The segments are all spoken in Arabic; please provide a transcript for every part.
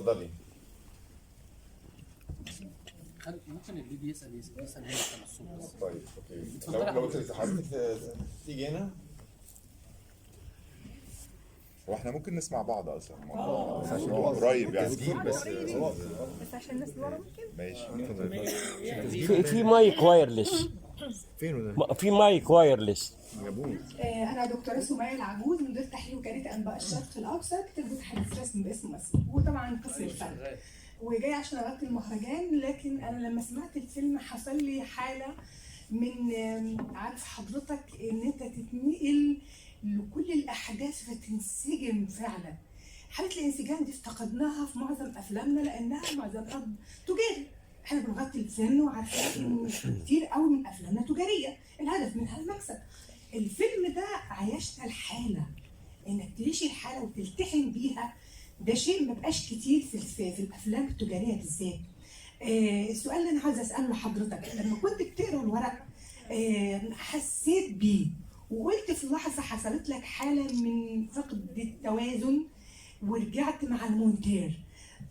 اتفضلي. ممكن اللي بيسأل هنا عشان الصوت بس. طيب اوكي، لو حضرتك تيجي هنا واحنا ممكن نسمع بعض اصلا بس عشان هو قريب يعني بس عشان الناس اللي ورا ممكن. ماشي. في مايك وايرلس. فين في مايك وايرلس. انا دكتوره سمية العجوز، مدير تحليل وكاله انباء الشرق الاوسط، كتاب متحدث رسمي باسم مسؤول، وطبعا قسم الفن. وجاي عشان اغطي المهرجان، لكن انا لما سمعت الفيلم حصل لي حاله من عارف حضرتك ان انت تتنقل لكل الاحداث فتنسجم فعلا. حاله الانسجام دي افتقدناها في معظم افلامنا لانها معظمها تجاري. احنا بنغطي الفن وعارفين ان كتير قوي من افلامنا تجاريه، الهدف منها المكسب. الفيلم ده عايشنا الحاله، انك تعيش الحاله وتلتحم بيها، ده شيء ما بقاش كتير في الافلام التجاريه بالذات. السؤال اللي انا عايزه اساله لحضرتك، لما كنت بتقرا الورق حسيت بيه وقلت في لحظه حصلت لك حاله من فقد التوازن ورجعت مع المونتير.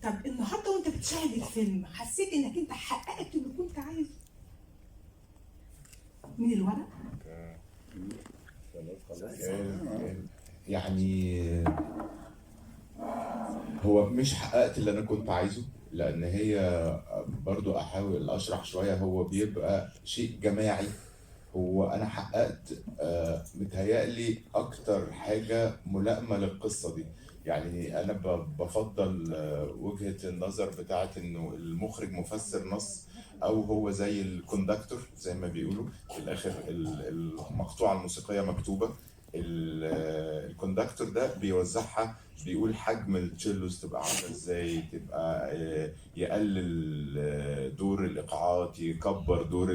طب النهارده وانت بتشاهد الفيلم حسيت انك انت حققت اللي كنت عايزه من الورق؟ يعني هو مش حققت اللي انا كنت عايزه، لان هي برضو احاول اشرح شويه، هو بيبقى شيء جماعي. هو انا حققت متهيألي اكتر حاجه ملائمه للقصه دي. يعني انا بفضل وجهه النظر بتاعت انه المخرج مفسر نص، او هو زي الكوندكتور زي ما بيقولوا في الاخر. المقطوعه الموسيقيه مكتوبه، الكوندكتور ده بيوزعها، بيقول حجم التشيلوز تبقى عامله ازاي، تبقى يقلل دور الايقاعات، يكبر دور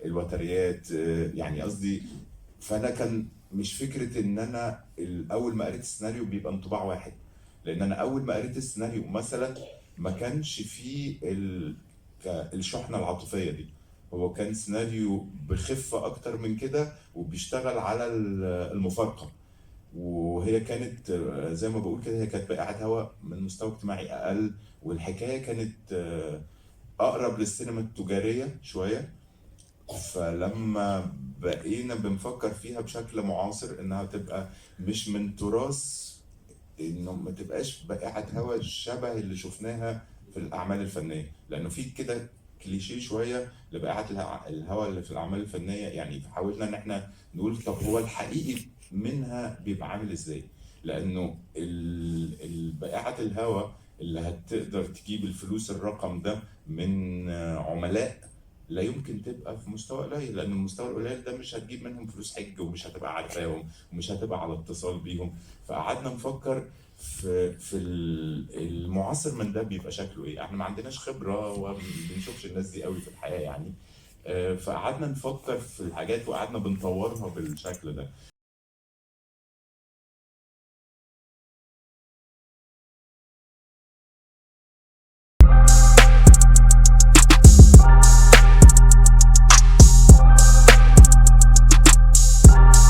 الوتريات، يعني قصدي. فانا كان مش فكره ان انا اول ما قريت السيناريو بيبقى انطباع واحد، لان انا اول ما قريت السيناريو مثلا ما كانش فيه الشحنه العاطفيه دي. هو كان سيناريو بخفه اكتر من كده، وبيشتغل على المفارقه. وهي كانت زي ما بقول كده، هي كانت بقعة هوا من مستوى اجتماعي اقل، والحكايه كانت اقرب للسينما التجاريه شويه. فلما بقينا بنفكر فيها بشكل معاصر انها تبقى مش من تراث، انه ما تبقاش بقعة هوا شبه اللي شفناها في الاعمال الفنيه، لانه في كده كليشيه شويه لبقعة الهوا اللي في الاعمال الفنيه. يعني حاولنا ان احنا نقول طب هو الحقيقي منها بيبقى عامل ازاي، لانه بقعة الهوا اللي هتقدر تجيب الفلوس الرقم ده من عملاء لا يمكن تبقى في مستوى قليل، لان المستوى القليل ده مش هتجيب منهم فلوس حج، ومش هتبقى عارفاهم، ومش هتبقى على اتصال بيهم. فقعدنا نفكر في المعاصر من ده بيبقى شكله ايه. احنا ما عندناش خبره وما بنشوفش الناس دي قوي في الحياه يعني. فقعدنا نفكر في الحاجات وقعدنا بنطورها بالشكل ده.